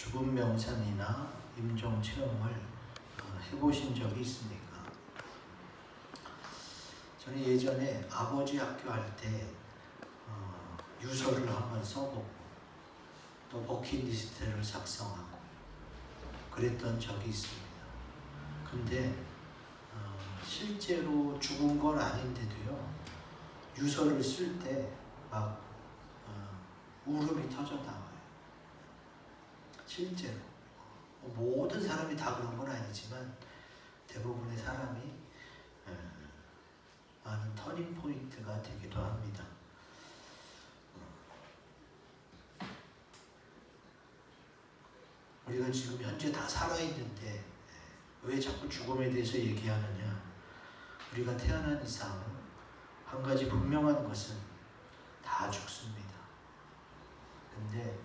죽음 명상이나 임종 체험을 해보신 적이 있습니까? 저는 예전에 아버지 학교 할 때 유서를 한번 써보고 또 버킷리스트를 작성하고 그랬던 적이 있습니다. 근데 실제로 죽은 건 아닌데도요, 유서를 쓸 때 막 울음이 터져 나와요. 실제로 모든 사람이 다 그런 건 아니지만 대부분의 사람이 많은 터닝 포인트가 되기도 합니다. 우리가 지금 현재 다 살아있는데 왜 자꾸 죽음에 대해서 얘기하느냐? 우리가 태어난 이상 한 가지 분명한 것은 다 죽습니다. 근데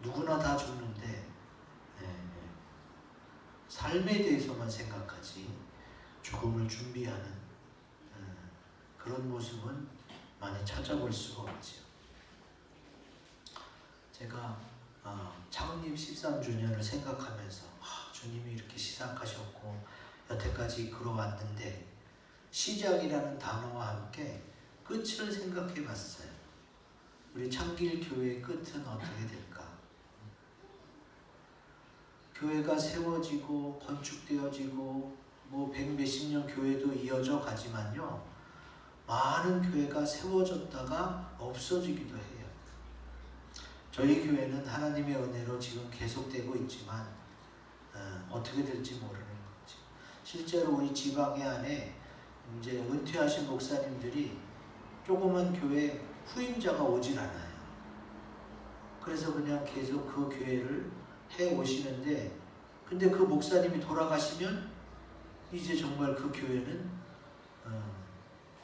누구나 다 죽는데 삶에 대해서만 생각하지 죽음을 준비하는 그런 모습은 많이 찾아볼 수가 없죠. 제가 창립 13주년을 생각하면서 주님이 이렇게 시작하셨고 여태까지 걸어왔는데 시작이라는 단어와 함께 끝을 생각해 봤어요. 우리 창길교회의 끝은 어떻게 될까? 교회가 세워지고 건축되어지고 뭐 백몇십 년 교회도 이어져 가지만요, 많은 교회가 세워졌다가 없어지기도 해요. 저희 교회는 하나님의 은혜로 지금 계속되고 있지만 어떻게 될지 모르는 거죠. 실제로 우리 지방의 안에 이제 은퇴하신 목사님들이 조그만 교회 후임자가 오질 않아요. 그래서 그냥 계속 그 교회를 해 오시는데, 근데 그 목사님이 돌아가시면 이제 정말 그 교회는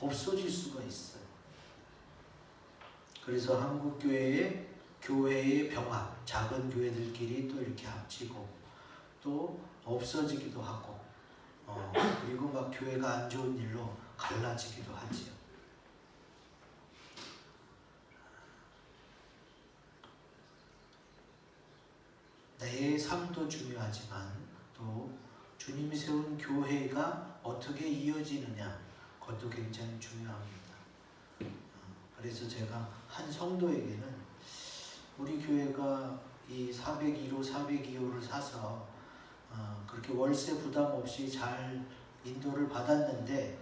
없어질 수가 있어요. 그래서 한국 교회의 병합, 작은 교회들끼리 또 이렇게 합치고 또 없어지기도 하고 그리고 막 교회가 안 좋은 일로 갈라지기도 하지요. 내 삶도 중요하지만 또 주님이 세운 교회가 어떻게 이어지느냐, 그것도 굉장히 중요합니다. 그래서 제가 한 성도에게는 우리 교회가 이 401호, 402호를 사서 그렇게 월세 부담 없이 잘 인도를 받았는데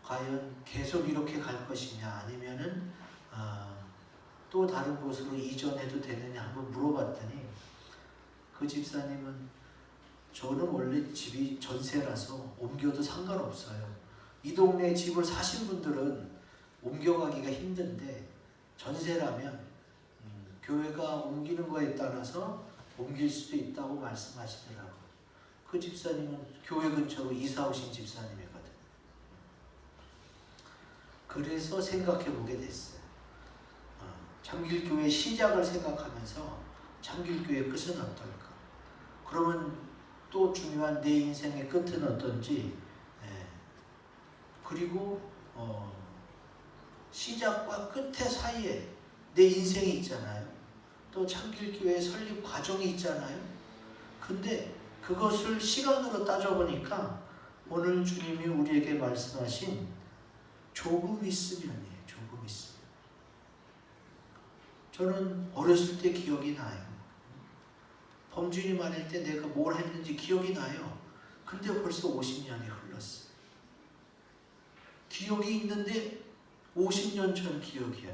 과연 계속 이렇게 갈 것이냐, 아니면은 또 다른 곳으로 이전해도 되느냐 한번 물어봤더니 그 집사님은 저는 원래 집이 전세라서 옮겨도 상관없어요. 이 동네에 집을 사신 분들은 옮겨가기가 힘든데 전세라면 교회가 옮기는 거에 따라서 옮길 수도 있다고 말씀하시더라고요. 그 집사님은 교회 근처로 이사 오신 집사님이거든. 그래서 생각해 보게 됐어요. 창길교회 시작을 생각하면서 창길교회 끝은 어떨까? 그러면 또 중요한 내 인생의 끝은 어떤지, 그리고 시작과 끝의 사이에 내 인생이 있잖아요. 또 창길교회 설립 과정이 있잖아요. 근데 그것을 시간으로 따져보니까 오늘 주님이 우리에게 말씀하신 조금 있으면이에요. 조금 있으면. 저는 어렸을 때 기억이 나요. 범준이 말할 때 내가 뭘 했는지 기억이 나요. 근데 벌써 50년이 흘렀어요. 기억이 있는데 50년 전 기억이야.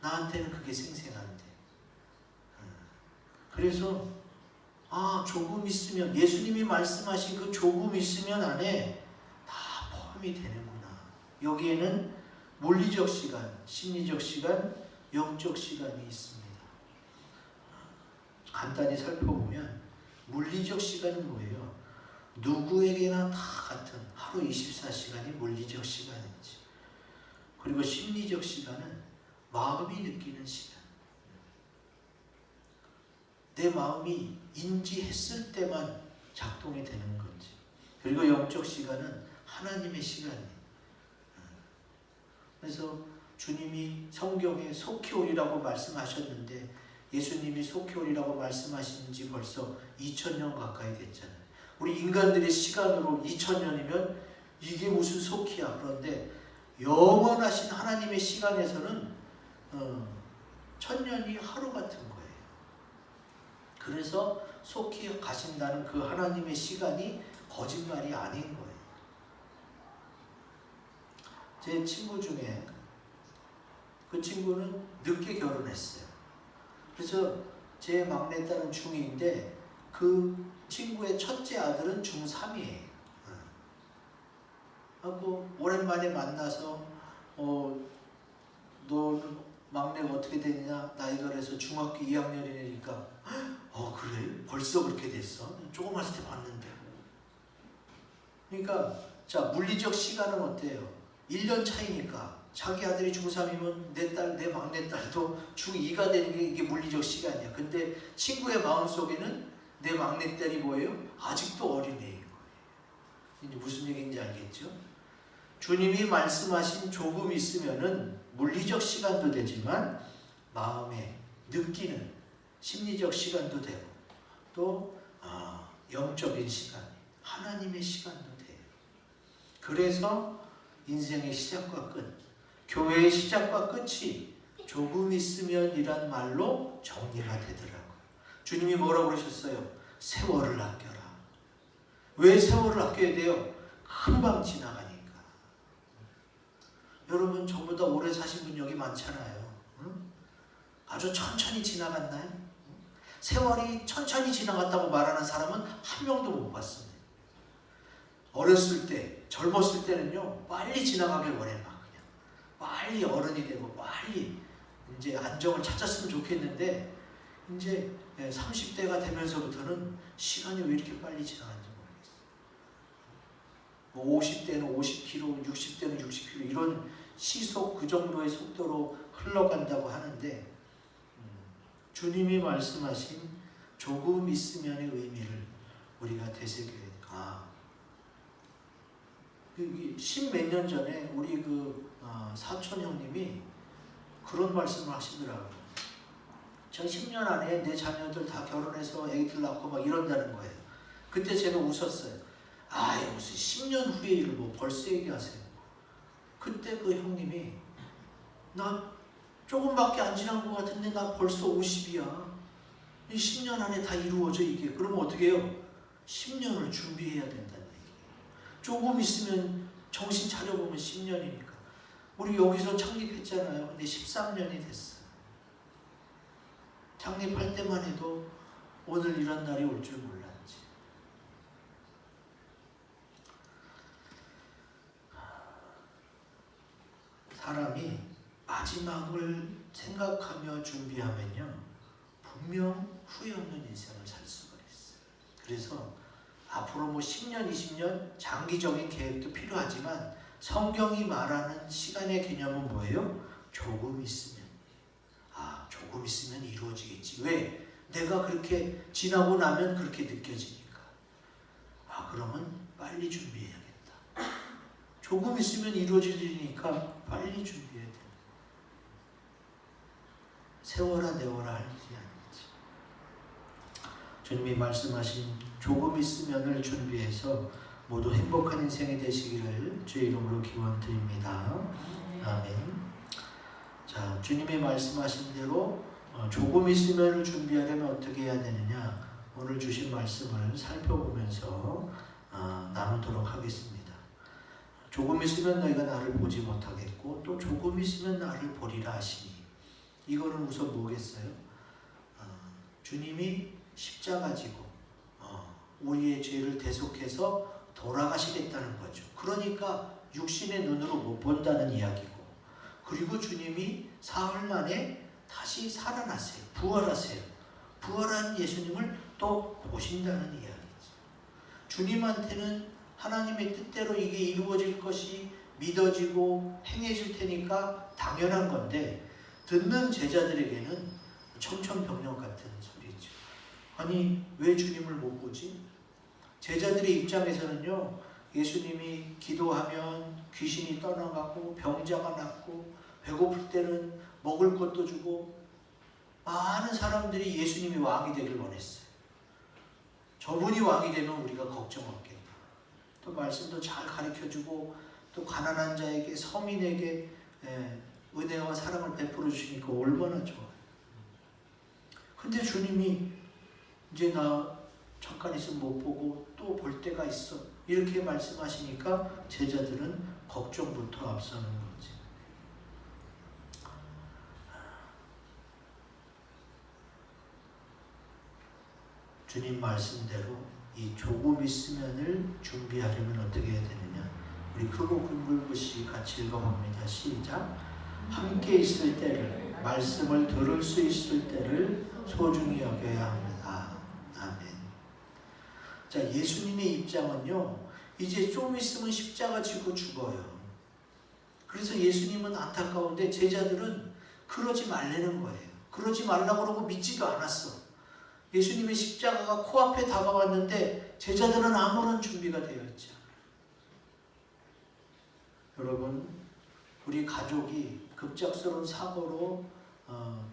나한테는 그게 생생한데. 그래서 조금 있으면, 예수님이 말씀하신 그 조금 있으면 안에 다 포함이 되는구나. 여기에는 물리적 시간, 심리적 시간, 영적 시간이 있습니다. 간단히 살펴보면 물리적 시간은 뭐예요? 누구에게나 다 같은 하루 24시간이 물리적 시간이지. 그리고 심리적 시간은 마음이 느끼는 시간. 내 마음이 인지했을 때만 작동이 되는 거지. 그리고 영적 시간은 하나님의 시간이에요. 그래서 주님이 성경에 속히 오리라고 말씀하셨는데 예수님이 속히 오리라고 말씀하신 지 벌써 2000년 가까이 됐잖아요. 우리 인간들의 시간으로 2000년이면 이게 무슨 속히야. 그런데 영원하신 하나님의 시간에서는 1000년이 하루 같은 거예요. 그래서 속히 가신다는 그 하나님의 시간이 거짓말이 아닌 거예요. 제 친구 중에 그 친구는 늦게 결혼했어요. 그래서 제 막내딸은 중2인데 그 친구의 첫째 아들은 중3이에요. 하고 오랜만에 만나서 너는 막내가 어떻게 됐냐? 나이가 그래서 중학교 2학년이니까 그래? 벌써 그렇게 됐어? 조그맣을 때 봤는데. 그러니까 자, 물리적 시간은 어때요? 1년 차이니까 자기 아들이 중3이면 내 막내딸도 중2가 되는 게 이게 물리적 시간이야. 근데 친구의 마음속에는 내 막내딸이 뭐예요? 아직도 어린애인 거예요. 이제 무슨 얘기인지 알겠죠? 주님이 말씀하신 조금 있으면은 물리적 시간도 되지만 마음에 느끼는 심리적 시간도 되고 또 영적인 시간, 하나님의 시간도 돼요. 그래서 인생의 시작과 끝, 교회의 시작과 끝이 조금 있으면이란 말로 정리가 되더라고요. 주님이 뭐라고 그러셨어요? 세월을 아껴라. 왜 세월을 아껴야 돼요? 금방 지나가니까. 여러분 저보다 오래 사신 분 여기 많잖아요. 응? 아주 천천히 지나갔나요? 세월이 천천히 지나갔다고 말하는 사람은 한 명도 못 봤습니다. 어렸을 때, 젊었을 때는요, 빨리 지나가길 원해 막 그냥. 빨리 어른이 되고 빨리 이제 안정을 찾았으면 좋겠는데 이제 30대가 되면서부터는 시간이 왜 이렇게 빨리 지나가는지 모르겠어요. 뭐 50대는 50km, 60대는 60km 이런 시속 그 정도의 속도로 흘러간다고 하는데 주님이 말씀하신 조금 있으면의 의미를 우리가 되새겨야 돼요. 십몇 년 전에 우리 사촌 형님이 그런 말씀을 하시더라고요. 저 10년 안에 내 자녀들 다 결혼해서 애기들 낳고 막 이런다는 거예요. 그때 제가 웃었어요. 무슨 10년 후의 일을 뭐 벌써 얘기하세요. 그때 그 형님이 나 조금밖에 안 지난 것 같은데 나 벌써 50이야. 10년 안에 다 이루어져 이게. 그러면 어떻게 해요? 10년을 준비해야 된다는 얘기예요. 조금 있으면 정신 차려보면 10년이니까. 우리 여기서 창립했잖아요. 근데 13년이 됐어요. 창립할 때만 해도 오늘 이런 날이 올 줄 몰랐지. 사람이 마지막을 생각하며 준비하면요 분명 후회 없는 인생을 살 수가 있어요. 그래서 앞으로 뭐 10년, 20년 장기적인 계획도 필요하지만 성경이 말하는 시간의 개념은 뭐예요? 조금 있으면. 조금 있으면 이루어지겠지. 왜? 내가 그렇게 지나고 나면 그렇게 느껴지니까. 그러면 빨리 준비해야겠다. 조금 있으면 이루어지니까 빨리 준비해야 돼. 세워라 내워라 할 일이 아니지. 주님이 말씀하신 조금 있으면을 준비해서 모두 행복한 인생이 되시기를 주의 이름으로 기원드립니다. 아멘. 자, 주님이 말씀하신 대로 조금 있으면을 준비하려면 어떻게 해야 되느냐? 오늘 주신 말씀을 살펴보면서 나누도록 하겠습니다. 조금 있으면 너희가 나를 보지 못하겠고 또 조금 있으면 나를 보리라 하시니. 이거는 우선 뭐겠어요? 주님이 십자가 지고 우리의 죄를 대속해서 돌아가시겠다는 거죠. 그러니까 육신의 눈으로 못 본다는 이야기고, 그리고 주님이 사흘 만에 다시 살아나세요. 부활하세요. 부활한 예수님을 또 보신다는 이야기죠. 주님한테는 하나님의 뜻대로 이게 이루어질 것이 믿어지고 행해질 테니까 당연한 건데, 듣는 제자들에게는 청천벽력 같은 소리죠. 아니 왜 주님을 못 보지? 제자들의 입장에서는요, 예수님이 기도하면 귀신이 떠나가고 병자가 낫고 배고플 때는 먹을 것도 주고 많은 사람들이 예수님이 왕이 되길 원했어요. 저분이 왕이 되면 우리가 걱정 없겠다. 또 말씀도 잘 가르쳐주고 또 가난한 자에게 서민에게 은혜와 사랑을 베풀어 주시니까 얼마나 좋아요. 근데 주님이 이제 나 잠깐 있으면 못 보고 또 볼 때가 있어 이렇게 말씀하시니까 제자들은 걱정부터 앞서는 거지. 주님 말씀대로 이 조금 있으면을 준비하려면 어떻게 해야 되느냐? 우리 크고 굵은 같이 읽어봅니다. 시작. 함께 있을 때를, 말씀을 들을 수 있을 때를 소중히 여겨야 합니다. 아멘. 자, 예수님의 입장은요, 이제 좀 있으면 십자가 지고 죽어요. 그래서 예수님은 안타까운데 제자들은 그러지 말라는 거예요. 그러지 말라고 그러고 믿지도 않았어. 예수님의 십자가가 코앞에 다가왔는데 제자들은 아무런 준비가 되어 있지 않아요. 여러분, 우리 가족이 급작스러운 사고로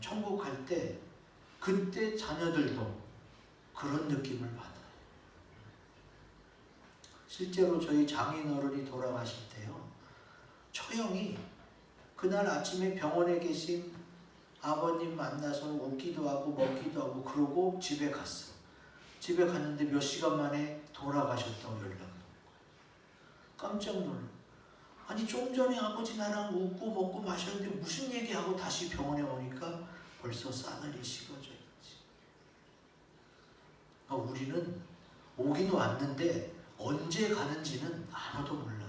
천국 갈 때 그때 자녀들도 그런 느낌을 받아요. 실제로 저희 장인어른이 돌아가실 때요, 처형이 그날 아침에 병원에 계신 아버님 만나서 웃기도 하고 먹기도 하고 그러고 집에 갔어. 집에 갔는데 몇 시간 만에 돌아가셨다고 연락. 깜짝 놀라. 아니 좀 전에 아버지 나랑 웃고 먹고 마셨는데 무슨 얘기하고 다시 병원에 오니까 벌써 싸늘히 식어져 있지. 그러니까 우리는 오긴 왔는데 언제 가는지는 아무도 몰라요.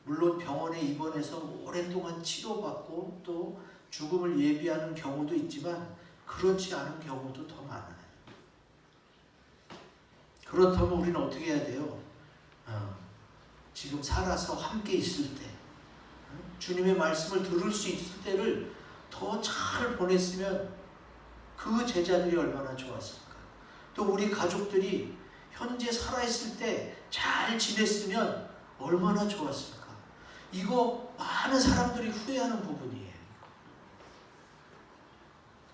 물론 병원에 입원해서 오랫동안 치료받고 또 죽음을 예비하는 경우도 있지만 그렇지 않은 경우도 더 많아요. 그렇다면 우리는 어떻게 해야 돼요? 지금 살아서 함께 있을 때, 주님의 말씀을 들을 수 있을 때를 더 잘 보냈으면 그 제자들이 얼마나 좋았을까. 또 우리 가족들이 현재 살아있을 때 잘 지냈으면 얼마나 좋았을까. 이거 많은 사람들이 후회하는 부분이에요.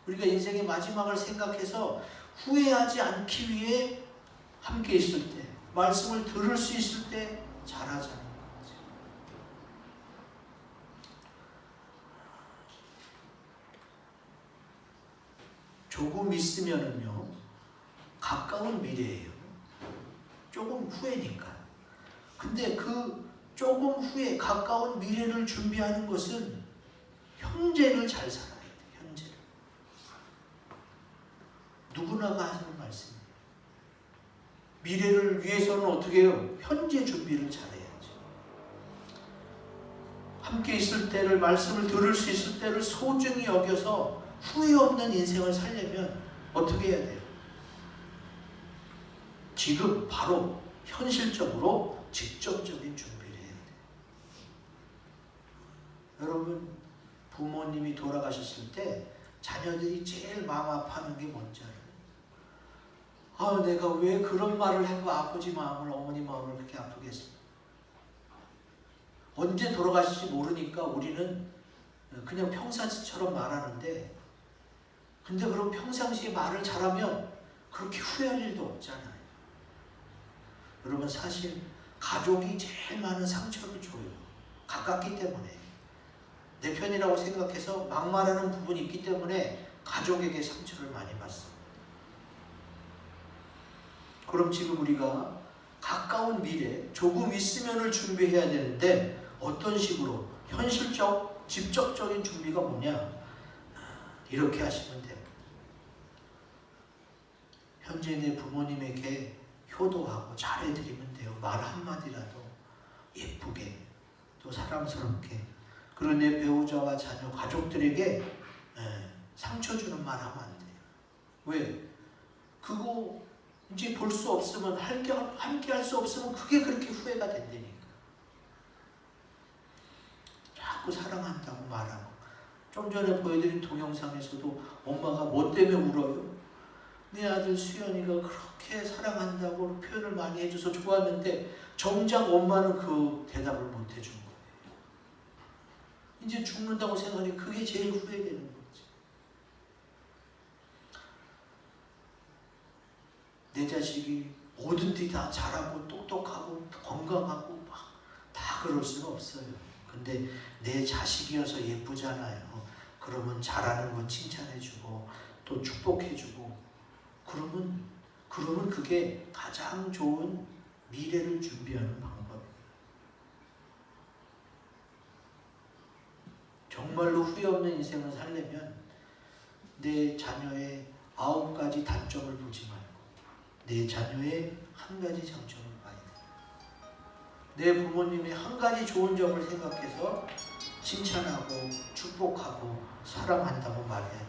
우리가 인생의 마지막을 생각해서 후회하지 않기 위해 함께 있을 때, 말씀을 들을 수 있을 때 잘하자는 거죠. 조금 있으면은요, 가까운 미래예요. 조금 후회니까. 근데 그 조금 후에 가까운 미래를 준비하는 것은 현재를 잘 살아야 돼요. 현재를. 누구나가 하는 말씀이에요. 미래를 위해서는 어떻게 해요? 현재 준비를 잘해야죠. 함께 있을 때를, 말씀을 들을 수 있을 때를 소중히 여겨서 후회 없는 인생을 살려면 어떻게 해야 돼요? 지금 바로 현실적으로 직접적인 준비를 해야 돼요. 여러분, 부모님이 돌아가셨을 때 자녀들이 제일 마음 아파하는 게 뭔지 알아요? 아, 내가 왜 그런 말을 해도 아버지 마음을, 어머니 마음을 그렇게 아프게 했어? 언제 돌아가실지 모르니까 우리는 그냥 평상시처럼 말하는데, 근데 그럼 평상시에 말을 잘하면 그렇게 후회할 일도 없잖아요. 여러분, 사실 가족이 제일 많은 상처를 줘요. 가깝기 때문에. 내 편이라고 생각해서 막말하는 부분이 있기 때문에 가족에게 상처를 많이 받습니다. 그럼 지금 우리가 가까운 미래, 조금 있으면을 준비해야 되는데 어떤 식으로? 현실적, 직접적인 준비가 뭐냐? 이렇게 하시면 돼요. 현재 내 부모님에게 효도하고 잘해드리면 돼요. 말 한마디라도 예쁘게, 또 사랑스럽게. 그리고 내 배우자와 자녀, 가족들에게 상처 주는 말 하면 안 돼요. 왜? 그거 이제 볼 수 없으면, 함께 할 수 없으면 그게 그렇게 후회가 된다니까. 자꾸 사랑한다고 말하고. 좀 전에 보여드린 동영상에서도 엄마가 뭐 때문에 울어요? 내 아들 수연이가 그렇게 사랑한다고 표현을 많이 해줘서 좋았는데 정작 엄마는 그 대답을 못 해준 거예요. 이제 죽는다고 생각하니 그게 제일 후회되는 거예요. 내 자식이 뭐든지 다 잘하고 똑똑하고 건강하고 막 다 그럴 수는 없어요. 근데 내 자식이어서 예쁘잖아요. 그러면 잘하는 거 칭찬해주고 또 축복해주고 그러면 그게 가장 좋은 미래를 준비하는 방법이에요. 정말로 후회 없는 인생을 살려면 내 자녀의 9가지 단점을 보지 말고 내 자녀의 1가지 장점을 봐야 돼. 내 부모님의 1가지 좋은 점을 생각해서 칭찬하고 축복하고 사랑한다고 말해야 돼.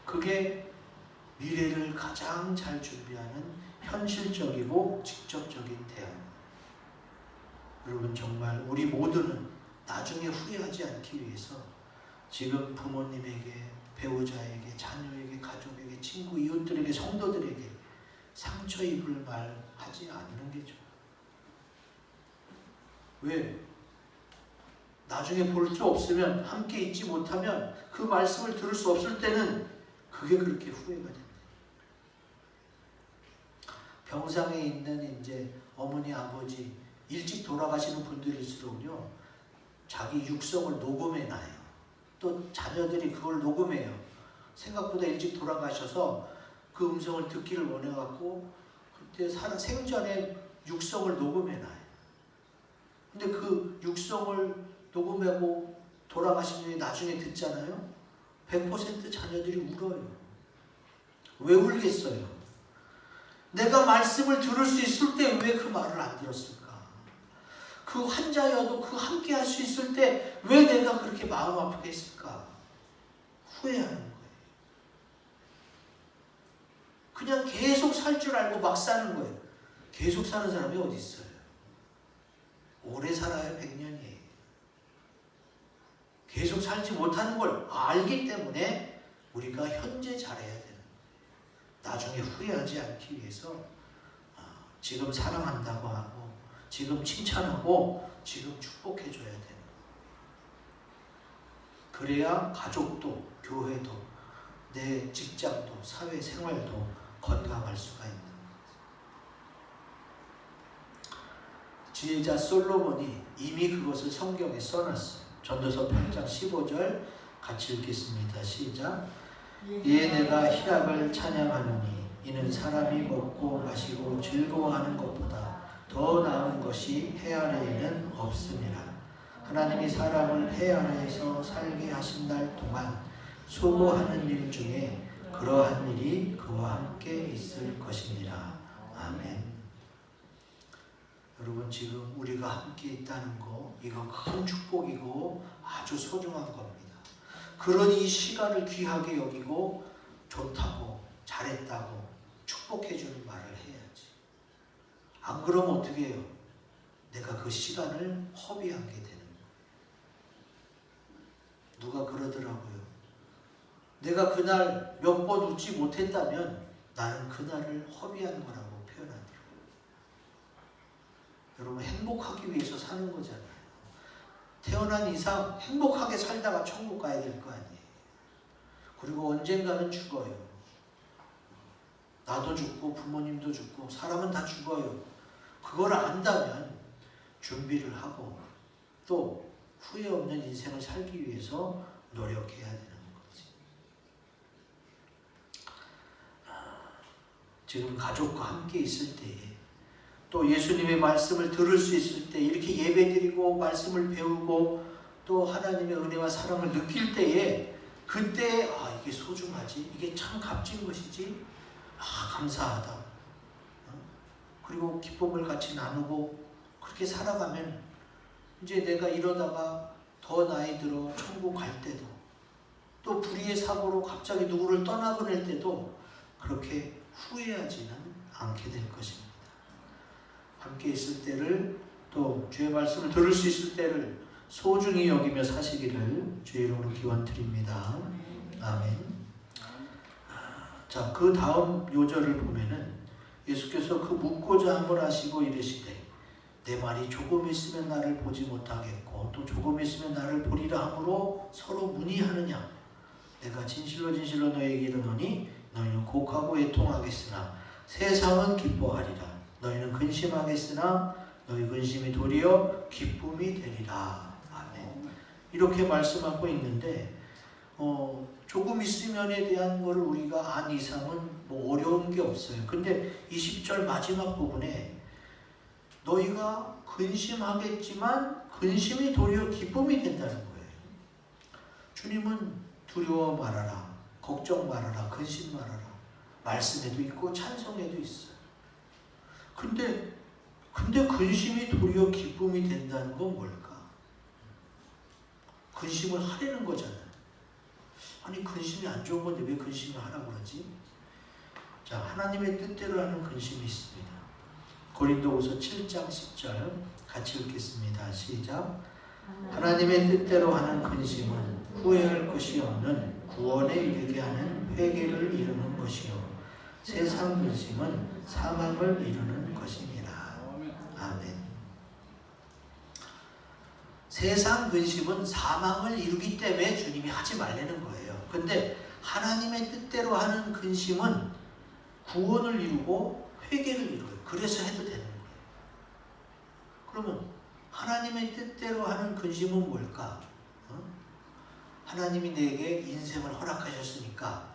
그게 미래를 가장 잘 준비하는 현실적이고 직접적인 대안입니다. 여러분 정말 우리 모두는 나중에 후회하지 않기 위해서 지금 부모님에게, 배우자에게, 자녀에게, 가족에게, 친구, 이웃들에게, 성도들에게 상처 입을 말 하지 않는 게 좋아요. 왜? 나중에 볼 수 없으면, 함께 있지 못하면, 그 말씀을 들을 수 없을 때는 그게 그렇게 후회가 된다. 병상에 있는 이제 어머니, 아버지, 일찍 돌아가시는 분들일수록요, 자기 육성을 녹음해놔요. 또 자녀들이 그걸 녹음해요. 생각보다 일찍 돌아가셔서 그 음성을 듣기를 원해갖고 그때 생전에 육성을 녹음해놔요. 근데 그 육성을 녹음하고 돌아가신 분이 나중에 듣잖아요. 100% 자녀들이 울어요. 왜 울겠어요? 내가 말씀을 들을 수 있을 때 왜 그 말을 안 들었을까? 그 환자여도 그 함께 할 수 있을 때 왜 내가 그렇게 마음 아프게 했을까? 후회하는 거예요. 그냥 계속 살 줄 알고 막 사는 거예요. 계속 사는 사람이 어디 있어요? 오래 살아야 100년이에요. 계속 살지 못하는 걸 알기 때문에 우리가 현재 잘해야 되는 거예요. 나중에 후회하지 않기 위해서 지금 사랑한다고 하고 지금 칭찬하고 지금 축복해줘야 되는 거예요. 그래야 가족도 교회도 내 직장도 사회생활도 건강할 수가 있는 거예요. 지혜자 솔로몬이 이미 그것을 성경에 써놨어요. 전도서 8장 15절 같이 읽겠습니다. 시작. 이에 내가 희락을 찬양하노니 이는 사람이 먹고 마시고 즐거워하는 것보다 더 나은 것이 해 아래에는 없음이라. 하나님이 사람을 해 아래에서 살게 하신 날 동안 수고하는 일 중에 그러한 일이 그와 함께 있을 것이니라. 아멘. 여러분 지금 우리가 함께 있다는 거 이거 큰 축복이고 아주 소중한 겁니다. 그런 이 시간을 귀하게 여기고 좋다고 잘했다고 축복해주는 말을 해야지. 안 그러면 어떻게 해요? 내가 그 시간을 허비하게 되는 거예요. 누가 그러더라고요. 내가 그날 몇 번 웃지 못했다면 나는 그날을 허비한 거라고 표현하더라고요. 여러분 행복하기 위해서 사는 거잖아요. 태어난 이상 행복하게 살다가 천국 가야 될 거 아니에요. 그리고 언젠가는 죽어요. 나도 죽고 부모님도 죽고 사람은 다 죽어요. 그걸 안다면 준비를 하고 또 후회 없는 인생을 살기 위해서 노력해야 되는 거지. 지금 가족과 함께 있을 때에 또 예수님의 말씀을 들을 수 있을 때 이렇게 예배드리고 말씀을 배우고 또 하나님의 은혜와 사랑을 느낄 때에 그때 이게 소중하지, 이게 참 값진 것이지, 감사하다. 그리고 기쁨을 같이 나누고 그렇게 살아가면 이제 내가 이러다가 더 나이 들어 천국 갈 때도 또 불의의 사고로 갑자기 누구를 떠나보낼 때도 그렇게 후회하지는 않게 될 것입니다. 함께 있을 때를 또 주의 말씀을 들을 수 있을 때를 소중히 여기며 사시기를 주의 이름으로 기원드립니다. 아멘. 자, 그 다음 요절을 보면은 예수께서 그 묻고자 함을 하시고 이르시되 내 말이 조금 있으면 나를 보지 못하겠고 또 조금 있으면 나를 보리라 함으로 서로 문의하느냐. 내가 진실로 진실로 너에게 이르노니 너희는 곡하고 애통하겠으나 세상은 기뻐하리라. 너희는 근심하겠으나 너희 근심이 도리어 기쁨이 되리라. 아멘. 이렇게 말씀하고 있는데 조금 있으면에 대한 것을 우리가 안 이상은 뭐 어려운 게 없어요. 근데 20절 마지막 부분에 너희가 근심하겠지만 근심이 도리어 기쁨이 된다는 거예요. 주님은 두려워 말아라, 걱정 말아라, 근심 말아라. 말씀에도 있고 찬송에도 있어요. 근데 근심이 도리어 기쁨이 된다는 건 뭘까? 근심을 하려는 거잖아요. 아니 근심이 안 좋은 건데 왜 근심을 하라고 그러지? 자, 하나님의 뜻대로 하는 근심이 있습니다. 고린도후서 7장 10절 같이 읽겠습니다. 시작. 하나님의 뜻대로 하는 근심은 후회할 것이 없는 구원에 이르게 하는 회개를 이루는 것이요 세상 근심은 사망을 이루는 것이니라. 아멘. 세상 근심은 사망을 이루기 때문에 주님이 하지 말라는 거예요. 근데 하나님의 뜻대로 하는 근심은 구원을 이루고 회개를 이루어요. 그래서 해도 되는 거예요. 그러면 하나님의 뜻대로 하는 근심은 뭘까? 하나님이 내게 인생을 허락하셨으니까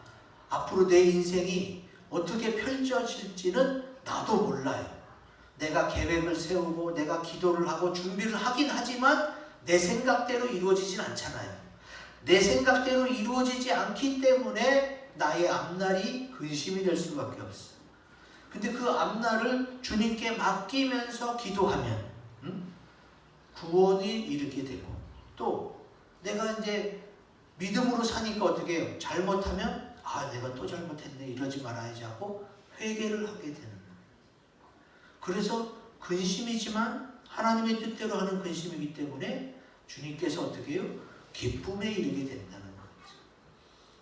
앞으로 내 인생이 어떻게 펼쳐질지는 나도 몰라요. 내가 계획을 세우고 내가 기도를 하고 준비를 하긴 하지만 내 생각대로 이루어지진 않잖아요. 내 생각대로 이루어지지 않기 때문에 나의 앞날이 근심이 될 수밖에 없어요. 근데 그 앞날을 주님께 맡기면서 기도하면 구원이 이르게 되고, 또 내가 이제 믿음으로 사니까 어떻게 해요? 잘못하면 내가 또 잘못했네 이러지 말아야지 하고 회개를 하게 되는 거예요. 그래서 근심이지만 하나님의 뜻대로 하는 근심이기 때문에 주님께서 어떻게 해요? 기쁨에 이르게 된다는 거죠.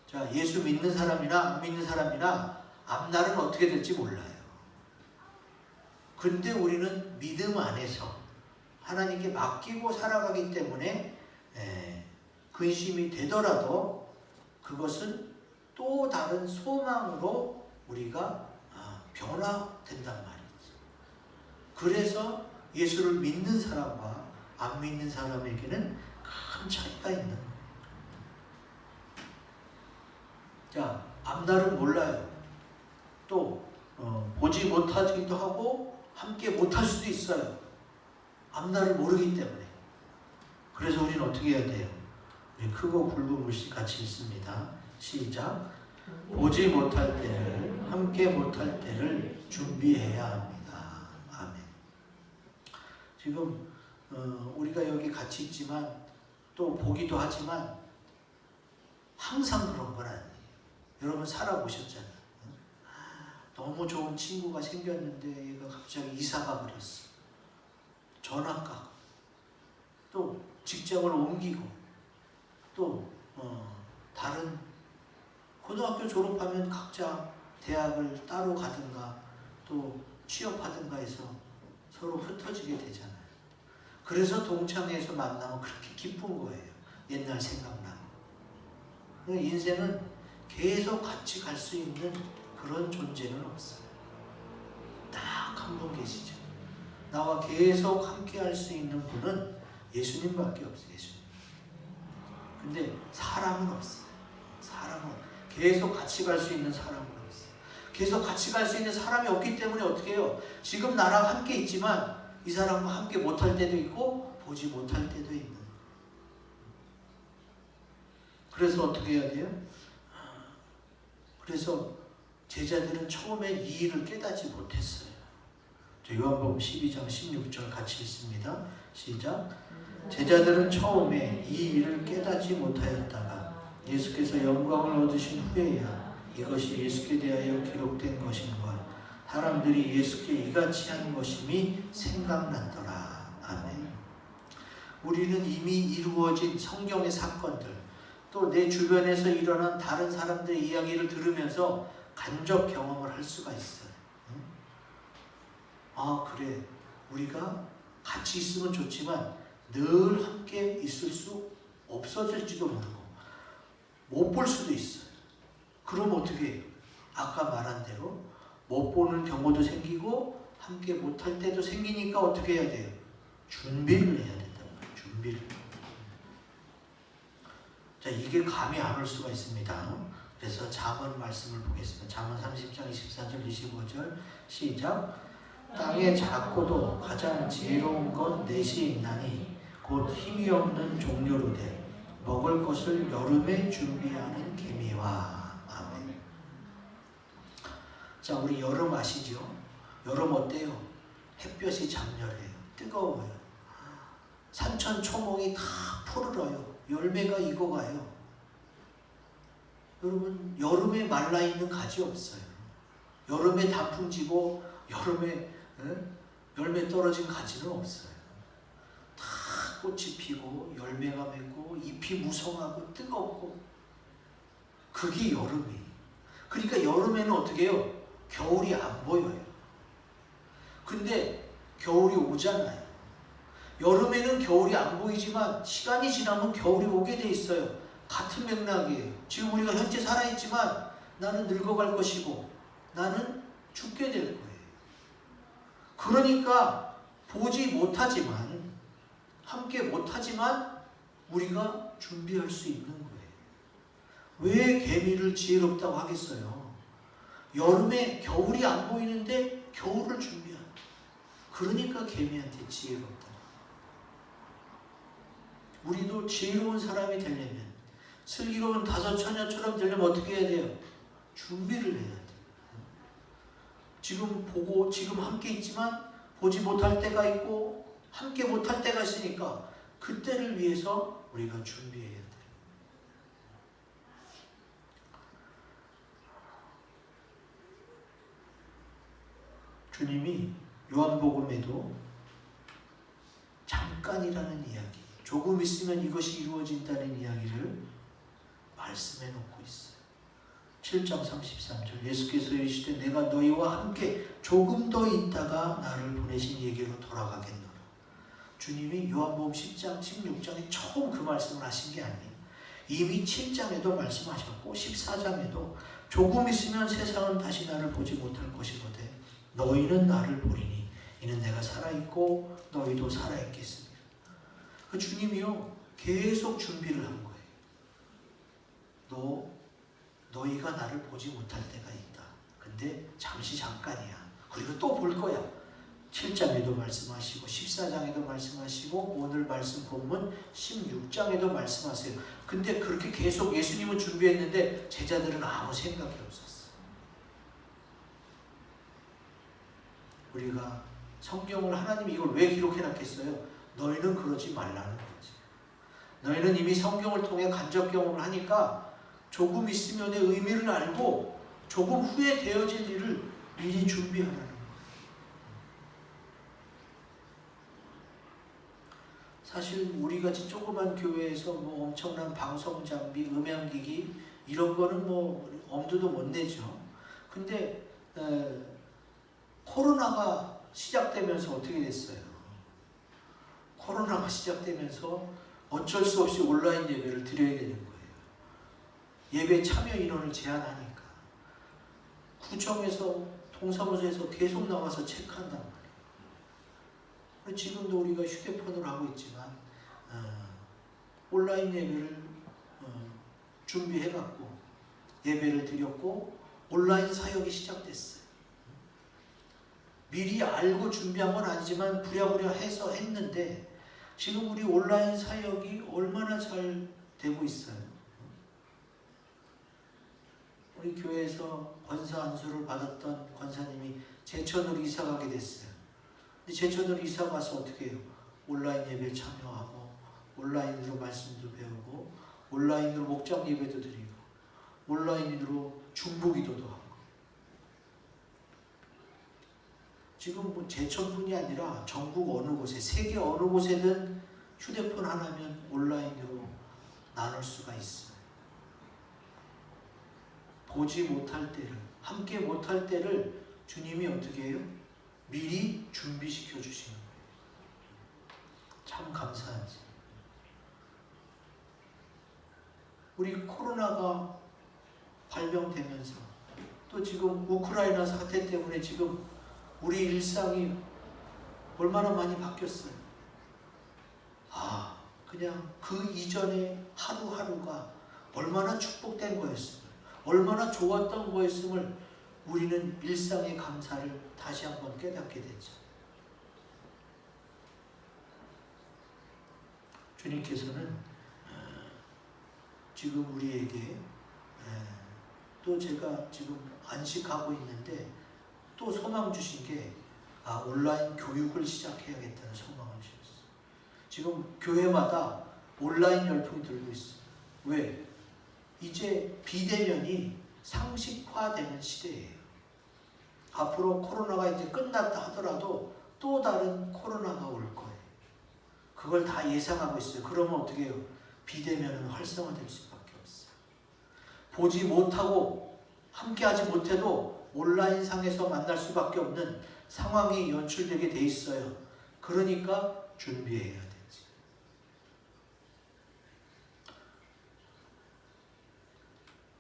자, 예수 믿는 사람이나 안 믿는 사람이나 앞날은 어떻게 될지 몰라요. 근데 우리는 믿음 안에서 하나님께 맡기고 살아가기 때문에 근심이 되더라도 그것은 또 다른 소망으로 우리가 변화된단 말이죠. 그래서 예수를 믿는 사람과 안 믿는 사람에게는 큰 차이가 있는 거예요. 자, 앞날은 몰라요. 또 보지 못하기도 하고 함께 못할 수도 있어요. 앞날을 모르기 때문에. 그래서 우리는 어떻게 해야 돼요? 우리 크고 굵은 글씨 같이 읽습니다. 시작. 보지 못할 때를, 함께 못할 때를 준비해야 합니다. 아멘. 지금 우리가 여기 같이 있지만 또 보기도 하지만 항상 그런 건 아니에요. 여러분 살아보셨잖아요. 너무 좋은 친구가 생겼는데 얘가 갑자기 이사가 버렸어. 전학가. 또 직장을 옮기고 또 다른 고등학교 졸업하면 각자 대학을 따로 가든가 또 취업하든가 해서 서로 흩어지게 되잖아요. 그래서 동창회에서 만나면 그렇게 기쁜 거예요. 옛날 생각나고. 인생은 계속 같이 갈 수 있는 그런 존재는 없어요. 딱 한 분 계시죠. 나와 계속 함께 할 수 있는 분은 예수님밖에 없어요. 예수님. 근데 사람은 없어요. 사람은 계속 같이 갈 수 있는 사람은 없어요. 계속 같이 갈 수 있는 사람이 없기 때문에 어떻게 해요? 지금 나랑 함께 있지만 이 사람과 함께 못할 때도 있고 보지 못할 때도 있는. 그래서 어떻게 해야 돼요? 그래서 제자들은 처음에 이 일을 깨닫지 못했어요. 요한복음 12장 16절 같이 읽습니다. 시작. 제자들은 처음에 이 일을 깨닫지 못하였다가 예수께서 영광을 얻으신 후에야 이것이 예수께 대하여 기록된 것인가 사람들이 예수께 이같이 한 것임이 생각났더라. 아멘. 우리는 이미 이루어진 성경의 사건들 또 내 주변에서 일어난 다른 사람들의 이야기를 들으면서 간접 경험을 할 수가 있어요. 그래. 우리가 같이 있으면 좋지만 늘 함께 있을 수 없어질지도 모르고 못 볼 수도 있어요. 그럼 어떻게 해요? 아까 말한 대로 못 보는 경우도 생기고 함께 못할 때도 생기니까 어떻게 해야 돼요? 준비를 해야 된단 말이에요. 준비를. 자, 이게 감이 안 올 수가 있습니다. 그래서 잠언 말씀을 보겠습니다. 잠언 30장 24절 25절 시작. 땅에 작고도 가장 지혜로운 것 넷이 있나니 곧 힘이 없는 종려로되 먹을 것을 여름에 준비하는 개미와. 아멘. 자, 우리 여름 아시죠? 여름 어때요? 햇볕이 장렬해요. 뜨거워요. 산천 초목이 다 푸르러요. 열매가 익어가요. 여러분, 여름에 말라있는 가지 없어요. 여름에 단풍 지고 여름에 열매 떨어진 가지는 없어요. 다 꽃이 피고 열매가 맺고 잎이 무성하고 뜨겁고, 그게 여름이에요. 그러니까 여름에는 어떻게 해요? 겨울이 안 보여요. 근데 겨울이 오잖아요. 여름에는 겨울이 안 보이지만 시간이 지나면 겨울이 오게 돼 있어요. 같은 맥락이에요. 지금 우리가 현재 살아있지만 나는 늙어갈 것이고 나는 죽게 될 거예요. 그러니까 보지 못하지만, 함께 못하지만 우리가 준비할 수 있는 거예요. 왜 개미를 지혜롭다고 하겠어요? 여름에 겨울이 안 보이는데 겨울을 준비하는, 그러니까 개미한테 지혜롭다. 우리도 지혜로운 사람이 되려면, 슬기로운 다섯 처녀처럼 되려면 어떻게 해야 돼요? 준비를 해야 돼요. 지금 보고 지금 함께 있지만 보지 못할 때가 있고 함께 못할 때가 있으니까 그때를 위해서 우리가 준비해야 돼요. 주님이 요한복음에도 잠깐이라는 이야기, 조금 있으면 이것이 이루어진다는 이야기를 말씀해 놓고 있어요. 7장 33절 예수께서 이르시되 내가 너희와 함께 조금 더 있다가 나를 보내신 얘기로 돌아가겠노라. 주님이 요한복음 10장 16장에 처음 그 말씀을 하신 게 아니에요. 이미 7장에도 말씀하셨고 14장에도 조금 있으면 세상은 다시 나를 보지 못할 것이거든 너희는 나를 보리니 이는 내가 살아있고 너희도 살아있겠습니다. 그 주님이요 계속 준비를 한 거예요. 너희가 나를 보지 못할 때가 있다. 근데 잠시 잠깐이야. 그리고 또 볼 거야. 7장에도 말씀하시고 14장에도 말씀하시고 오늘 말씀 본문 16장에도 말씀하세요. 근데 그렇게 계속 예수님은 준비했는데 제자들은 아무 생각이 없었어요. 우리가 성경을 하나님이 이걸 왜 기록해 놨겠어요? 너희는 그러지 말라는 거지. 너희는 이미 성경을 통해 간접 경험을 하니까 조금 있으면의 의미를 알고 조금 후에 되어질 일을 미리 준비하라는 거예요. 사실 우리같이 조그만 교회에서 뭐 엄청난 방송 장비, 음향기기 이런 거는 뭐 엄두도 못 내죠. 근데 코로나가 시작되면서 어떻게 됐어요? 코로나가 시작되면서 어쩔 수 없이 온라인 예배를 드려야 되는 거예요. 예배 참여 인원을 제한하니까 구청에서 동사무소에서 계속 나와서 체크한단 말이에요. 지금도 우리가 휴대폰으로 하고 있지만 온라인 예배를 준비해갖고 예배를 드렸고 온라인 사역이 시작됐어요. 미리 알고 준비한 건 아니지만 부랴부랴 해서 했는데 지금 우리 온라인 사역이 얼마나 잘 되고 있어요. 우리 교회에서 권사 안수를 받았던 권사님이 제천으로 이사 가게 됐어요. 근데 제천으로 이사 가서 어떻게 해요? 온라인 예배 참여하고 온라인으로 말씀도 배우고 온라인으로 목장 예배도 드리고 온라인으로 중보기도도 하고 지금 뭐 제천뿐이 아니라 전국 어느 곳에 세계 어느 곳에든 휴대폰 하나면 온라인으로 나눌 수가 있어요. 보지 못할 때를, 함께 못할 때를 주님이 어떻게 해요? 미리 준비시켜 주시는 거예요. 참 감사하지. 우리 코로나가 발병되면서 또 또 지금 우크라이나 사태 때문에 지금 우리 일상이 얼마나 많이 바뀌었어요. 그냥 그 이전에 하루하루가 얼마나 축복된 거였음을, 얼마나 좋았던 거였음을 우리는 일상의 감사를 다시 한번 깨닫게 됐죠. 주님께서는 지금 우리에게 또 제가 지금 안식하고 있는데 또 소망 주신 게 온라인 교육을 시작해야겠다는 소망을 주셨어요. 지금 교회마다 온라인 열풍이 들고 있어요. 왜? 이제 비대면이 상식화되는 시대예요. 앞으로 코로나가 이제 끝났다 하더라도 또 다른 코로나가 올 거예요. 그걸 다 예상하고 있어요. 그러면 어떻게 해요? 비대면은 활성화될 수밖에 없어요. 보지 못하고 함께하지 못해도 온라인상에서 만날 수밖에 없는 상황이 연출되게 돼 있어요. 그러니까 준비해야 되지.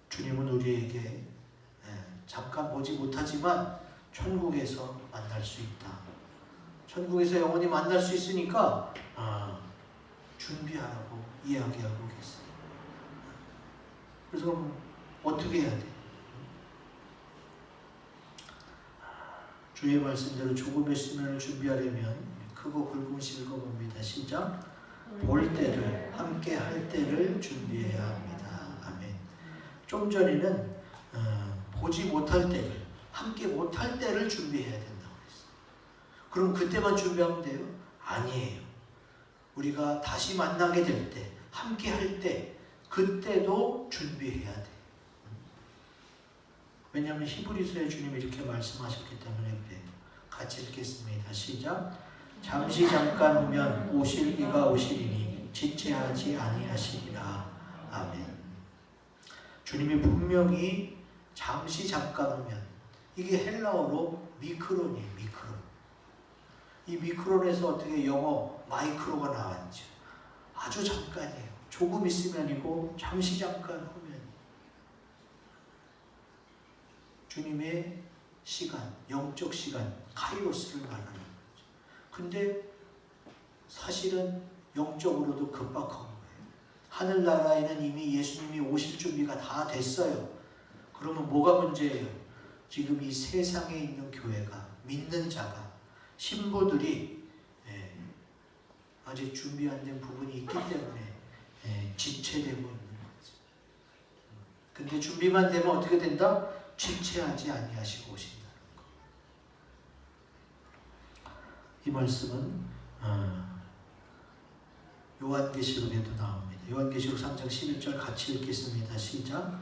주님은 우리에게 잠깐 보지 못하지만 천국에서 만날 수 있다. 천국에서 영원히 만날 수 있으니까 준비하라고 이야기하고 계세요. 그래서 어떻게 해야 돼? 주의 말씀대로 조금의 수면을 준비하려면 크고 굵은 시 읽어봅니다. 시작. 볼 때를, 함께 할 때를 준비해야 합니다. 아멘. 좀 전에는 보지 못할 때를, 함께 못할 때를 준비해야 된다고 했어요. 그럼 그때만 준비하면 돼요? 아니에요. 우리가 다시 만나게 될 때, 함께 할 때, 그때도 준비해야 돼. 왜냐하면 히브리서에 주님이 이렇게 말씀하셨기 때문에 그래요. 같이 읽겠습니다. 시작. 잠시 잠깐 오면 오실 이가 오시리니 지체하지 아니하시리라. 아멘. 주님이 분명히 잠시 잠깐 오면, 이게 헬라어로 미크론이에요. 미크론. 이 미크론에서 어떻게 영어 마이크로가 나왔죠. 아주 잠깐이에요. 조금 있으면이고 잠시 잠깐 오면. 주님의 시간, 영적 시간, 카이로스를 말하는 거죠. 근데 사실은 영적으로도 급박한 거예요. 하늘나라에는 이미 예수님이 오실 준비가 다 됐어요. 그러면 뭐가 문제예요? 지금 이 세상에 있는 교회가, 믿는 자가, 신부들이 아직 준비 안 된 부분이 있기 때문에 지체되고 있는 거죠. 근데 준비만 되면 어떻게 된다? 지체하지 아니하시고 오신다는 거. 이 말씀은 요한계시록에도 나옵니다. 요한계시록 3장 11절 같이 읽겠습니다. 시작.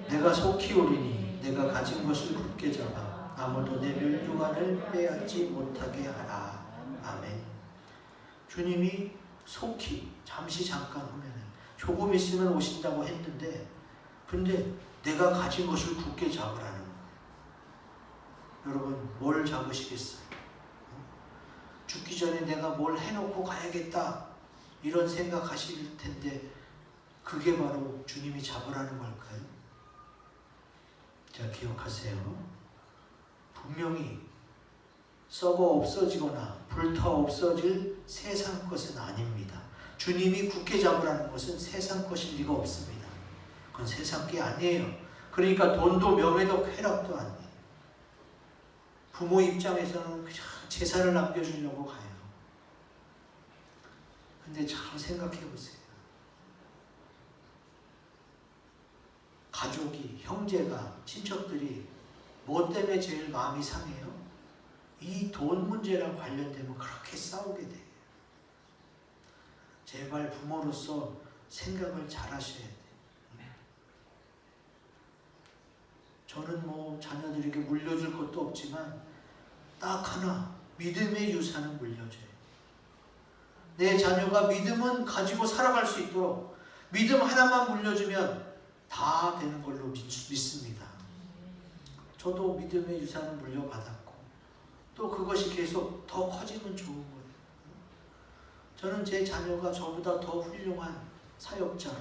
내가 속히 오리니 내가 가진 것을 굳게 잡아 아무도 내 멸류관을 빼앗지 못하게 하라. 아멘. 주님이 속히, 잠시 잠깐 오면, 조금 있으면 오신다고 했는데, 근데 내가 가진 것을 굳게 잡으라는 거예요. 여러분, 뭘 잡으시겠어요? 죽기 전에 내가 뭘 해놓고 가야겠다, 이런 생각하실 텐데 그게 바로 주님이 잡으라는 걸까요? 자, 기억하세요. 분명히 썩어 없어지거나 불타 없어질 세상 것은 아닙니다. 주님이 굳게 잡으라는 것은 세상 것일 리가 없습니다. 그건 세상 게 아니에요. 그러니까 돈도 명예도 쾌락도 아니에요. 부모 입장에서는 그냥 재산을 남겨주려고 가요. 근데 잘 생각해 보세요. 가족이, 형제가, 친척들이 뭐 때문에 제일 마음이 상해요? 이 돈 문제랑 관련되면 그렇게 싸우게 돼요. 제발 부모로서 생각을 잘 하셔야 돼요. 저는 뭐 자녀들에게 물려줄 것도 없지만 딱 하나, 믿음의 유산은 물려줘요. 내 자녀가 믿음은 가지고 살아갈 수 있도록 믿음 하나만 물려주면 다 되는 걸로 믿습니다. 저도 믿음의 유산을 물려받았고 또 그것이 계속 더 커지면 좋은 거예요. 저는 제 자녀가 저보다 더 훌륭한 사역자로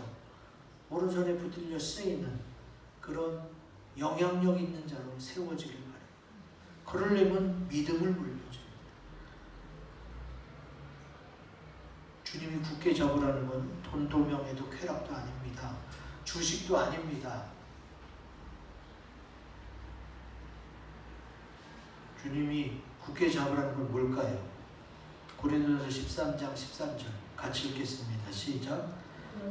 오른손에 붙들려 쓰이는 그런 영향력 있는 자로 세워지길 바래요. 그러려면 믿음을 물려줘요. 주님이 굳게 잡으라는 건 돈도 명예도 쾌락도 아닙니다. 주식도 아닙니다. 주님이 굳게 잡으라는 건 뭘까요? 고린도전서 13장 13절 같이 읽겠습니다. 시작.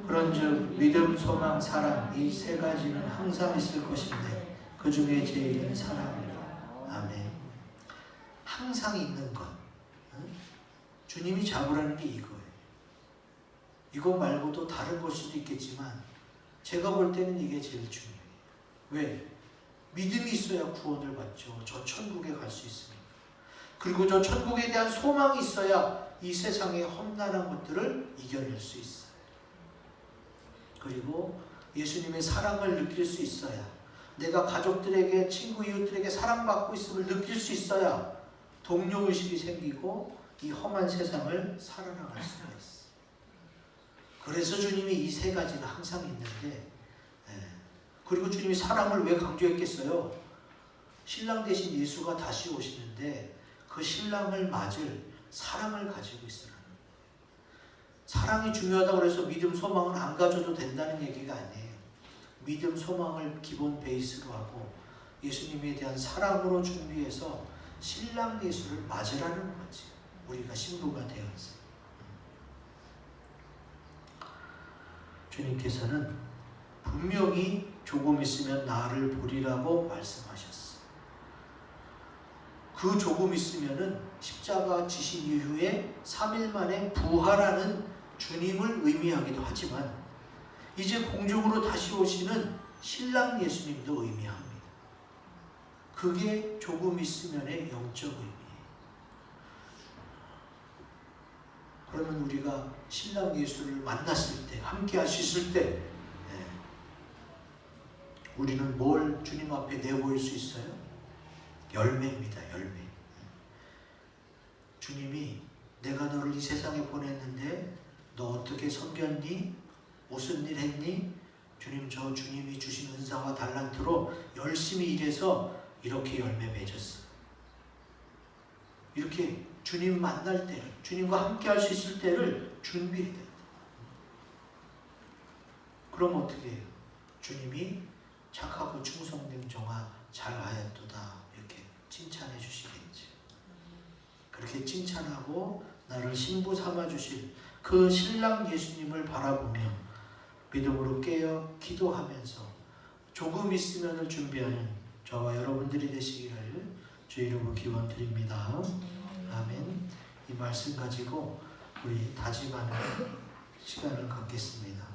그런즉 믿음, 소망, 사랑 이 세 가지는 항상 있을 것인데 그 중에 제일은 사랑이라. 아멘. 항상 있는 것. 주님이 잡으라는 게 이거예요. 이거 말고도 다른 걸 수도 있겠지만 제가 볼 때는 이게 제일 중요해요. 왜? 믿음이 있어야 구원을 받죠. 저 천국에 갈 수 있으니까. 그리고 저 천국에 대한 소망이 있어야 이 세상의 험난한 것들을 이겨낼 수 있어요. 그리고 예수님의 사랑을 느낄 수 있어야, 내가 가족들에게, 친구, 이웃들에게 사랑받고 있음을 느낄 수 있어야 동료의식이 생기고 이 험한 세상을 살아나갈 수가 있어요. 그래서 주님이 이 세 가지는 항상 있는데, 그리고 주님이 사랑을 왜 강조했겠어요? 신랑 대신 예수가 다시 오시는데 그 신랑을 맞을 사랑을 가지고 있으라는 거예요. 사랑이 중요하다고 해서 믿음, 소망은 안 가져도 된다는 얘기가 아니에요. 믿음, 소망을 기본 베이스로 하고 예수님에 대한 사랑으로 준비해서 신랑 예수를 맞으라는 거지. 우리가 신부가 되어서. 주님께서는 분명히 조금 있으면 나를 보리라고 말씀하셨어요. 그 조금 있으면은 십자가 지신 이후에 3일 만에 부활하는 주님을 의미하기도 하지만 이제 공중으로 다시 오시는 신랑 예수님도 의미합니다. 그게 조금 있으면의 영적 의미예요. 그러면 우리가 신랑 예수를 만났을 때, 함께 할 수 있을 때 우리는 뭘 주님 앞에 내보일 수 있어요? 열매입니다. 열매. 주님이 내가 너를 이 세상에 보냈는데 너 어떻게 섬겼니? 무슨 일 했니? 주님, 저 주님이 주신 은사와 달란트로 열심히 일해서 이렇게 열매 맺었어. 이렇게 주님 만날 때를, 주님과 함께 할 수 있을 때를 준비해야 된다. 그럼 어떻게 해요? 주님이 착하고 충성된 종아 잘하였도다 이렇게 칭찬해 주시겠지. 그렇게 칭찬하고 나를 신부 삼아 주실 그 신랑 예수님을 바라보며 믿음으로 깨어 기도하면서 조금 있으면을 준비하는 저와 여러분들이 되시기를 주 이름으로 기원드립니다. 아멘. 이 말씀 가지고 우리 다짐하는 시간을 갖겠습니다.